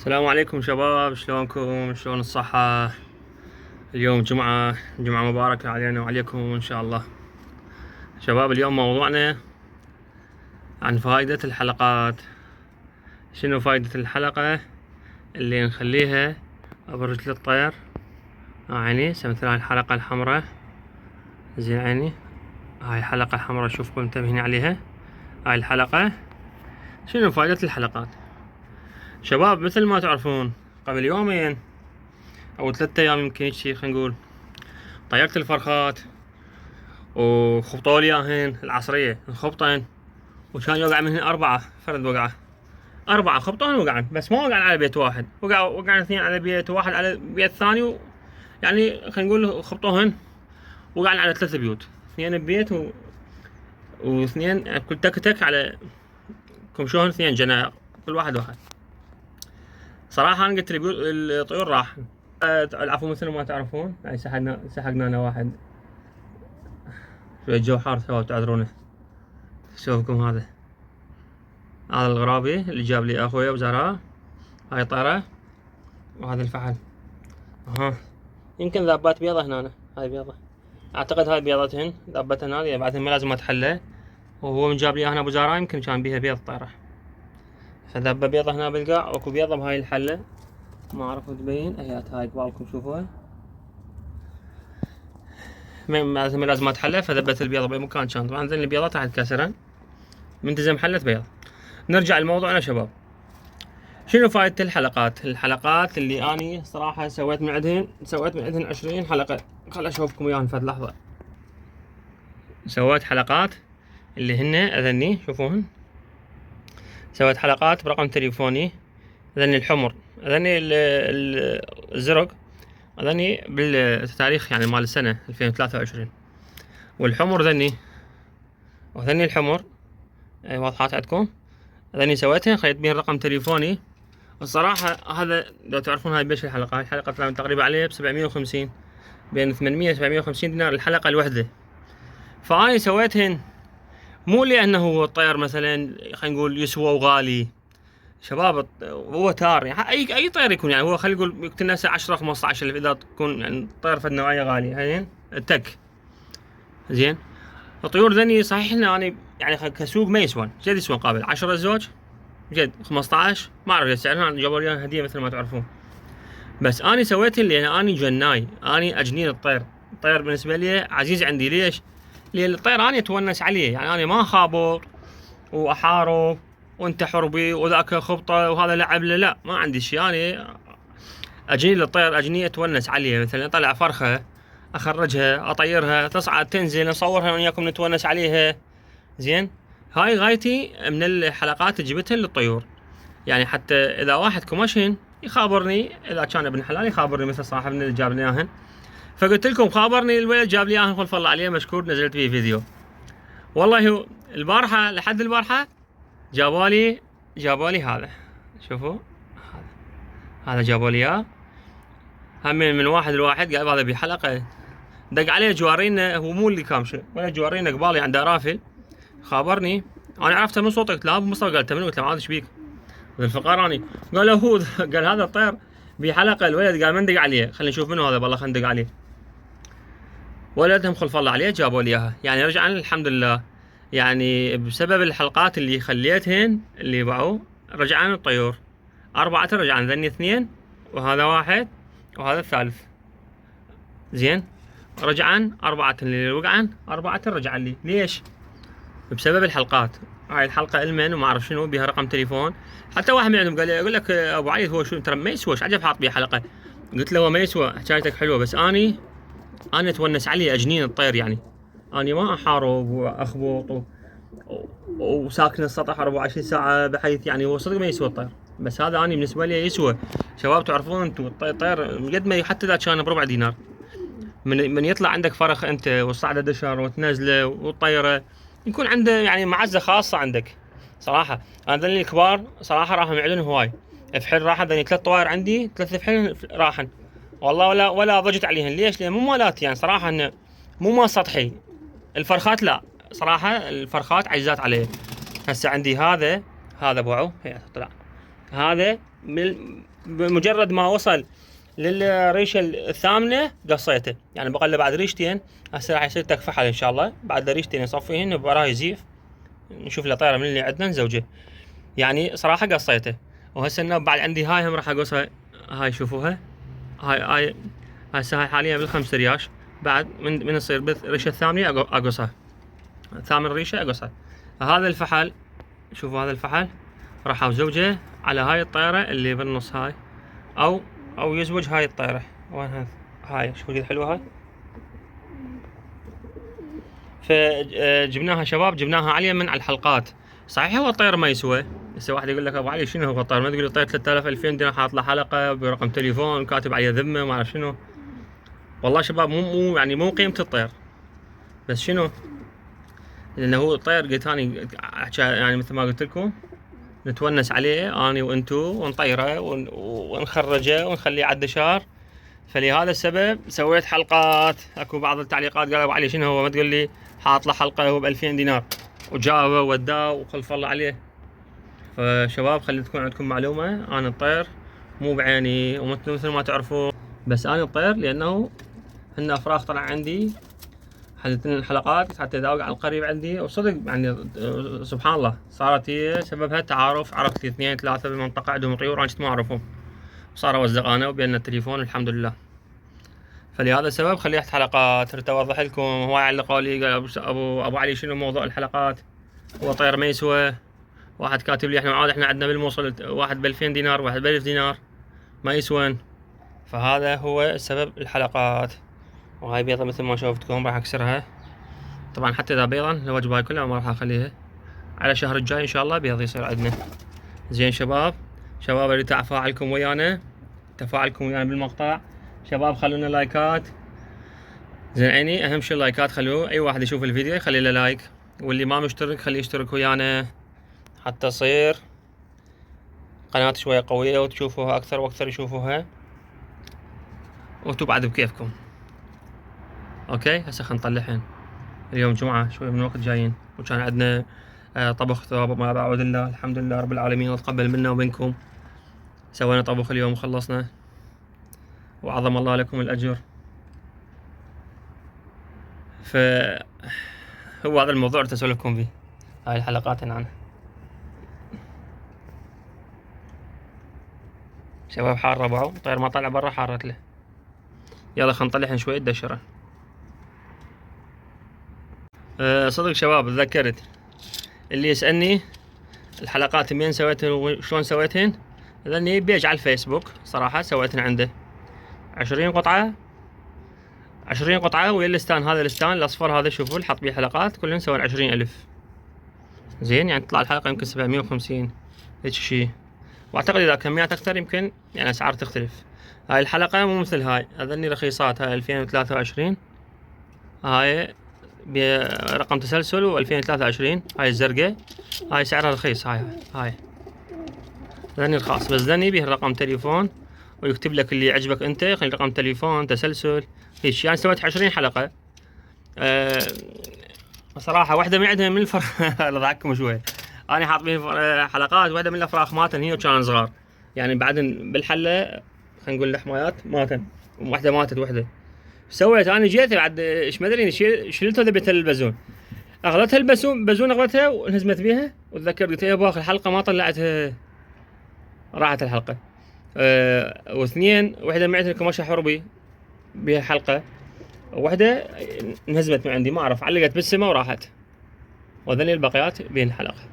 السلام عليكم شباب، شلونكم؟ شلون الصحة؟ اليوم جمعة مباركة علينا وعليكم إن شاء الله. شباب اليوم موضوعنا عن فائدة الحلقات. شنو فائدة الحلقة اللي نخليها برجل الطير؟ عيني مثل هاي الحلقة الحمراء، زين عيني هاي الحلقة الحمراء، شوفكم انتبهين عليها. هاي الحلقة شنو فائدة الحلقات؟ شباب مثل ما تعرفون قبل يومين او 3 ايام يمكن شي، خلينا نقول طيرت الفرخات وخبطوا لي اياهن العصرية، انخبطن وكان يوقع منهن 4 فرد، وقعة 4 خبطوهن وقعن، بس ما وقعن على بيت واحد، وقعن 2 على بيت وواحد على بيت ثاني، يعني خلينا نقول خبطوهن وقعن على 3 بيوت، 2 ببيت واثنين كل تك على كمشوهن 2 جناح كل واحد. صراحة انا قلت الطيور راح العفو مثل ما تعرفون. هاي سحقنا انا واحد شوية جو حار سوا، تعذرونه. شوفكم هذا الغرابي اللي جاب لي اخويا وزهراء، هاي طيرة وهذا الفحل. يمكن ذابات بيضة هنا، هاي بيضة اعتقد، هاي بيضتهن ذابتهن هذه، بعدين ما لازم اتحلى، وهو من جاب لي هنا ابو زهراء يمكن كان بيها بيض طيرة، فذابة بيضة هنا بالقاع، واكو بيضة بهاي الحلة ما اعرف تبين، هاي قبالكم شوفوها، لازم اتحلى، فذبت البيضة بمكان كان. طبعا زين البيضة تحت كسرا منتزم حلة بيض. نرجع لموضوعنا شباب. شنو فائدة الحلقات اللي اني صراحة سويت من عندهن 20 حلقة. خل اشوفكم اياهن فد لحظة. سويت حلقات اللي هن اذني، شوفوهن، سويت حلقات برقم تليفوني، اذني الحمر، اذني الزرق، اذني بالتاريخ يعني مال السنة 2023، والحمر ذني، وذني الحمر واضحات عندكم. هذني سويتهن، خليت بيهن رقم تليفوني. الصراحة هذا لو تعرفون هاي بيش الحلقة، هاي الحلقة تقريبا عليها ب750، بين 800 750 دينار الحلقة الوحدة. فأنا سويتهن مو لأنه الطير مثلا خلينا نقول يسوى وغالي شباب، هو تار يعني أي طير يكون، يعني هو خلينا نقول يقتلنا 10 15 ألف إذا تكون يعني طير فد نوعية غالية. هين التك زين. الطيور ذني صحيح ان انا يعني كسوق ما يسوون، جد يسوون قابل 10 زوج، جد 15 ما اعرف سعرهم، جابوا لي هديه مثل ما تعرفون. بس اني سويت لان اني جناي، اني اجنين الطير بالنسبه لي عزيز عندي. ليش؟ لان الطير اني اتونس عليه، يعني اني ما خابط واحارب وانت حربي وذاك خبطه وهذا لعب لا ما عندي شيء. اني اجني للطير، اجني اتونس عليه، مثلا اطلع فرخه اخرجها اطيرها تصعد تنزل نصورها وياكم نتونس عليها. زين هاي غايتي من الحلقات اللي جبتها للطيور، يعني حتى اذا واحد كوماشين يخابرني، اذا كان ابن حلال يخابرني مثل صاحبنا اللي جاب لي اياهن. فقلت لكم خابرني الولد جاب لي اياهن، خلف الله عليه مشكور، نزلت فيه فيديو. والله البارحه لحد البارحه جابوا لي هذا، شوفوا هذا جابوا لي اياه هم من واحد لواحد، قال هذا بحلقه، دق عليه جوارينا، هو مو اللي كامشه ولا جوارينا قبالي عنده رافل، خابرني. انا عرفته من صوتك، لا ابو مصطفى، قال منو؟ قلت له ما ايش بيك الفقراني؟ قال هو قال هذا الطير بحلقه، الولد قال من دق عليه، خلينا نشوف منو هذا، والله خلينا ندق عليه. ولدهم خلف الله عليه جابوا لي اياها، يعني رجعا الحمد لله، يعني بسبب الحلقات اللي خليتهن اللي باعوا رجعان الطيور 4 رجعان، ذني 2 وهذا 1 وهذا الثالث. زين رجعان 4 اللي وقعن 4 رجعن لي. ليش؟ بسبب الحلقات. هاي الحلقة المن وما اعرف شنو بيها رقم تليفون، حتى واحد من عندهم قال لي، يقول لك ابو علي هو شو ترى ما يسوى، عجب حاط بيه حلقة. قلت له هو ما يسوى، حكايتك حلوة، بس اني اتونس عليه اجنين الطير، يعني اني ما احارب واخبط وساكن السطح 24 ساعة، بحيث يعني هو صدق ما يسوى الطير، بس هذا اني بالنسبة لي يسوى. شباب تعرفون انتم الطير قد ما حتى اذا كان ب4 دينار، من يطلع عندك فرخ انت وتصعده دشر وتنزله وتطيره، يكون عنده يعني معزه خاصه عندك. صراحه انا ذني الكبار صراحه راحوا يعلن هواي، فحل راح ذني 3 طوائر عندي، 3 فحل راحن والله، ولا ضجت عليهن. ليش؟ لان مو مالات، يعني صراحه انه مو مال سطحي. الفرخات لا، صراحه الفرخات عجزات عليه. هسه عندي هذا بوعو، هي طلع هذا بمجرد ما وصل للريشه الثامنه قصيته، يعني بقى له بعد ريشتين. هسه راح يصير تك فحل ان شاء الله، بعد ريشتين يصفيهن وبراه يزيف، نشوف له طيره من اللي عندنا نزوجه. يعني صراحه قصيته. وهسه النوب بعد عندي هاي هم راح اقصها. هاي شوفوها، هاي هسه هاي حاليا بالخمس رياش، بعد من يصير بالريشه الثامنه اقصها، ثامن ريشه اقصها. هذا الفحل، شوفوا هذا الفحل راح ازوجه على هاي الطيره اللي بالنص هاي، او يزوج هاي الطيره. وين هاي شوفوا قد حلوه هاي. فجبناها شباب، جبناها عليا من على الحلقات. صحيح هو الطير ما يسوى. هسه واحد يقول لك ابو علي شنو هو الطير؟ ما تقول لي طير 3000 2000 دينار حاط له حلقه برقم تليفون كاتب عليه ذمه ما اعرف شنو. والله شباب مو يعني مو قيمه الطير، بس شنو؟ لانه هو الطير قلت اني يعني مثل ما قلت لكم نتونس عليه اني وانتو ونطيره ونخرجه ونخليه على الدشار. فلهذا السبب سويت حلقات. اكو بعض التعليقات قالوا ابو علي شنو هو؟ ما تقول لي حاط له حلقه هو ب 2000 دينار وجابه وداه وخلف الله عليه. فشباب خلي تكون عندكم معلومه، انا الطير مو بعيني ومثل ما تعرفون، بس انا الطير لانه هن افراخ طلع عندي حدثنا الحلقات حتى يداوق على القريب عندي. وصدق يعني سبحان الله صارت هي سببها تعارف. عرفت لي اثنين ثلاثه بالمنطقه عندهم طيور انا كنت ما اعرفهم، صاروا اصدقائنا وبيننا التليفون الحمد لله. فلهذا السبب خليت حلقات. اريد اوضح لكم. هواي علقوا لي قال ابو علي شنو موضوع الحلقات؟ هو طير ما يسوى. واحد كاتب لي احنا عندنا بالموصل واحد ب 2000 دينار واحد ب 1000 دينار ما يسوون. فهذا هو سبب الحلقات. وهاي بيضة مثل ما شوفتكم راح اكسرها. طبعا حتى اذا بيضا الوجبه هاي كلها ما راح اخليها، على الشهر الجاي ان شاء الله بيض يصير عندنا. زين شباب اريد تفاعلكم ويانا، بالمقطع. شباب خلونا لايكات. زين عيني اهم شيء اللايكات. خلوه اي واحد يشوف الفيديو يخلي له لايك، واللي ما مشترك خليه يشترك ويانا حتى تصير قناة شوية قوية وتشوفوها اكثر واكثر يشوفوها. وانتو بعد بكيفكم. اوكي هسه خلينا نطلعهن. اليوم جمعة شوي من وقت جايين، وكان عندنا طبخ ثواب ما بعود الله. الحمد لله رب العالمين وتقبل منا ومنكم. سوينا طبخ اليوم وخلصنا، وعظم الله لكم الأجر. هو هذا الموضوع اللي أسولف لكم فيه هاي الحلقات عنه. شباب حار ربعه طير ما طلع برا حارت له. يلا خلينا نطلعهن شوي دشره. صدق شباب تذكرت اللي يسألني الحلقات منين سويتهن وشلون سويتهن. لاني بيج على الفيسبوك صراحة سويتهن عنده 20 قطعة ويا الستان. هذا الستان الاصفر هذا شوفوا حط بيه حلقات كلهن سوى 20,000. زين يعني تطلع الحلقة يمكن 750 هيك شي. واعتقد اذا كميات اكثر يمكن يعني اسعار تختلف. هاي الحلقة مو مثل هاي، هذني رخيصات. هاي 2023 هاي برقم تسلسل و2023 هاي الزرقاء هاي سعرها رخيص. هاي ذني رخاص، بس ذني بيه رقم تليفون ويكتب لك اللي يعجبك انت، خلي رقم تليفون تسلسل هيك. يعني سويت 20 حلقة. صراحة واحدة من عندها من الفراخ اضحككم شوي. انا حاط بيه حلقات واحدة من الافراخ ماتن هي وكانوا صغار، يعني بعدين بالحلة خلينا نقول الحمايات ماتن، واحدة ماتت واحدة. سويت انا جيت بعد ايش ما ادري شلتها ذبيتها للبزون، اغلتها البزون اغلتها وانهزمت بيها. وتذكر قلت يا باخر الحلقه ما طلعتها، راحت الحلقه. واثنين واحده معتها كماشة حربي بها حلقه، واحده انهزمت من عندي ما اعرف علقت بالسماء وراحت. وذني البقيات بين الحلقه.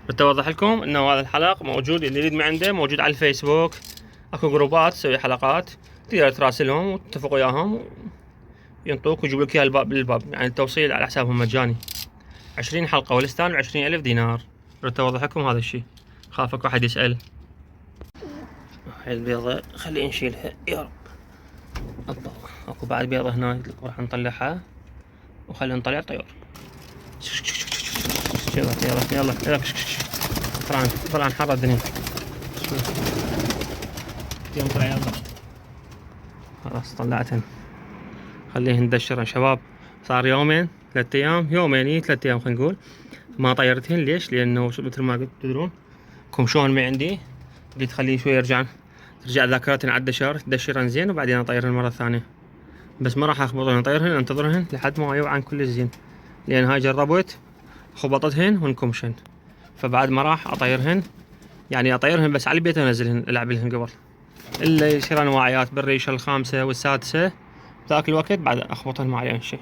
بدي اوضح لكم انه هذا الحلق موجود، اللي يريد من عنده موجود على الفيسبوك. اكو جروبات تسوي حلقات تقدر تراسلهم وتتفق وياهم ينطوك ويجيب لك اياها الباب للباب، يعني التوصيل على حسابهم مجاني. 20 حلقة والستان 20,000 دينار. ردت اوضح لكم هذا الشيء، خافك واحد يسأل. هاي البيضة خلي نشيلها يا رب. الله اكو بعد بيضة هنا راح نطلعها وخلي نطلع طيور. يلا طلع حر الدنيا. يلا طلع يلا. خلاص طلعتهن خليهن ندشرن شباب. صار يومين 3 ايام، يومين 3 ايام خلينا نقول ما طيرتهن. ليش؟ لانه مثل ما قلت تدرون كمشون من عندي بدي تخليه شوي ترجع ذاكرتهن على الدشر، تدشرهن زين وبعدين اطيرهن مرة ثانية. بس ما راح اخبطهن، اطيرهن انتظرهن لحد ما يوعن كل زين، لان هاي جربت خبطتهن وانكمشن، فبعد ما راح اطيرهن، يعني اطيرهن بس على البيت وانزلهن العب لهن قبل. الا يصيرن واعيات بالريشة الخامسة والسادسة ذاك الوقت بعد اخبطهن ما عليهن شي.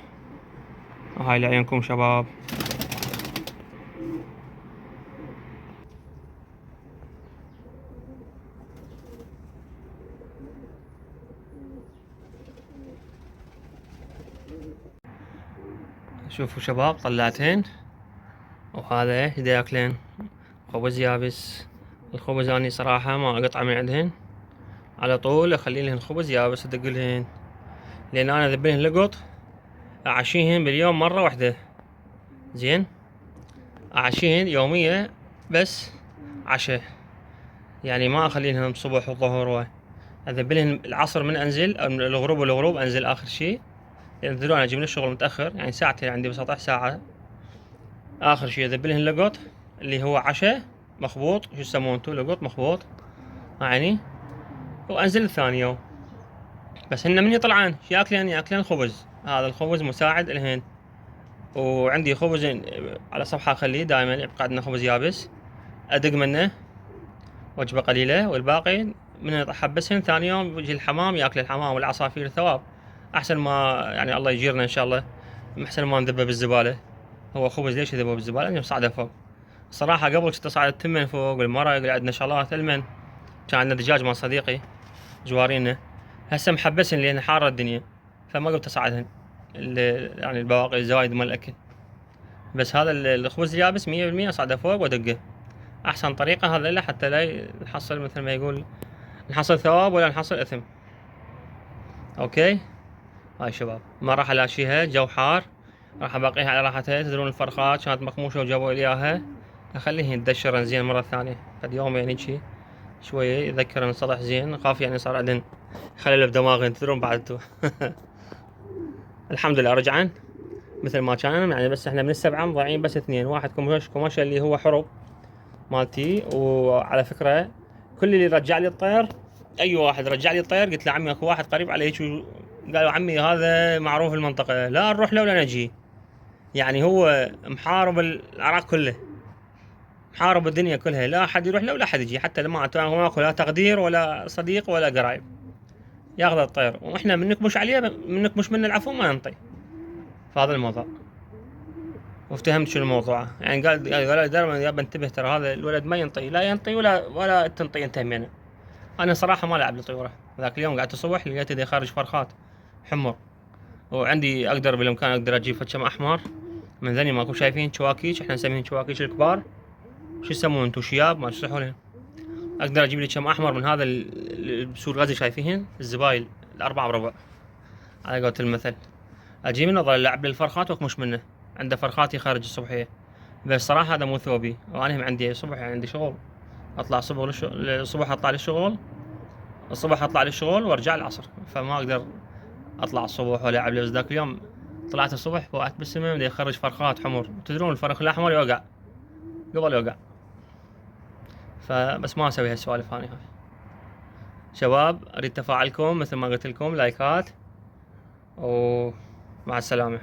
وهاي لعيونكم شباب. شوفوا شباب طلعتهن، وهذا ايش دا ياكلين؟ خبز يابس. الخبز اني صراحة ما اقطعه من عندهن، على طول اخلي لهن خبز يابس ادقلهن، لان انا اذبلهن لقط اعشيهن باليوم مرة واحدة. زين، اعشيهن يومية بس عشاء، يعني ما اخلي لهن الصبح والظهر. اذبلهن العصر من انزل، او من الغروب انزل اخر شي، لان ذلول انا اجي من الشغل متاخر، يعني ساعتين عندي بسطح ساعة. اخر شي اذبلهن لقط اللي هو عشاء مخبوط، شو يسمونه انتو، لقط مخبوط يعني، وانزل الثاني يوم. بس هن من يطلعان شو ياكلين خبز، هذا الخبز مساعد لهن. وعندي خبز على صفحة اخليه دائما يبقى عندنا خبز يابس، ادق منه وجبة قليلة، والباقي من احبسهن ثاني يوم يجي الحمام ياكل الحمام والعصافير ثواب. احسن ما يعني الله يجيرنا ان شاء الله، احسن ما نذبه بالزبالة. هو خبز ليش يذبه بالزبالة؟ لانه صعده فوق. صراحة قبل كنت اصعد التمن فوق والمرق، عندنا شغلات المن، كان عندنا دجاج مال صديقي جوارينا، هسه محبسن لان حارة الدنيا، فما قمت اصعدهن يعني البواقي الزايد مال الاكل. بس هذا الخبز اليابس 100% اصعده فوق وادقه. احسن طريقة هذا له حتى لا نحصل مثل ما يقول نحصل ثواب ولا نحصل اثم. اوكي، هاي شباب ما راح الاشيها، جو حار، راح ابقيها على راحتها. تدرون الفرخات كانت مقموشة وجابوا لي اياها، اخليهن تدشرن زين مرة ثانية بعد يوم، يعني شي شوية يذكرن السطح زين، خاف يعني صار عندن خلل بدماغهن تدرون بعد. الحمد لله رجعن مثل ما كان، يعني بس احنا من السبعة مضيعين بس اثنين، واحد كوماشا اللي هو حرب مالتي. وعلى فكرة كل اللي رجع لي الطير، اي واحد رجع لي الطير قلت له عمي اكو واحد قريب علي هيك، قالوا عمي هذا معروف المنطقة، لا نروح له ولا نجي. يعني هو محارب العراق كله، محارب الدنيا كلها، لا احد يروح له ولا احد يجي، حتى لما ماكو لا تقدير ولا صديق ولا قرايب ياخذ الطير، واحنا من نكمش عليه من نكمش منه العفو ما ننطي. فهذا الموضوع. وافتهمت شو الموضوع، يعني قال دائما يا انتبه ترى هذا الولد ما ينطي، لا ينطي ولا تنطي انت همينه. انا صراحه ما لعب لي طيوره، ذاك اليوم قعدت الصبح لقيته دا يخرج فرخات حمر، وعندي اقدر بالامكان اقدر اجيب فتشم احمر من ذني ماكو شايفين شواكيش، احنا نسميهم شواكيش الكبار، شو يسمون انتو شياب ما تصلحوا لهم. اقدر اجيب لي كم احمر من هذا بسوق غزي شايفين الزبايل الأربعة بربع على قولة المثل، اجي منه اظل العب للفرخات واكمش منه. عنده فرخاتي خارج الصبحيه، بس صراحه هذا مو ثوبي، وانا هم عندي صبح يعني عندي شغل، اطلع الصبح اطلع للشغل، الصبح اطلع للشغل وارجع العصر، فما اقدر اطلع الصبح ولا العب. بس ذاك اليوم طلعت الصبح وقعدت بالسماء بدي اخرج فرخات حمر، تدرون الفرخ الاحمر يوقع قبل يوقع، فبس ما اسوي هالسوالف هاي. شباب اريد تفاعلكم مثل ما قلت لكم، لايكات، ومع السلامه.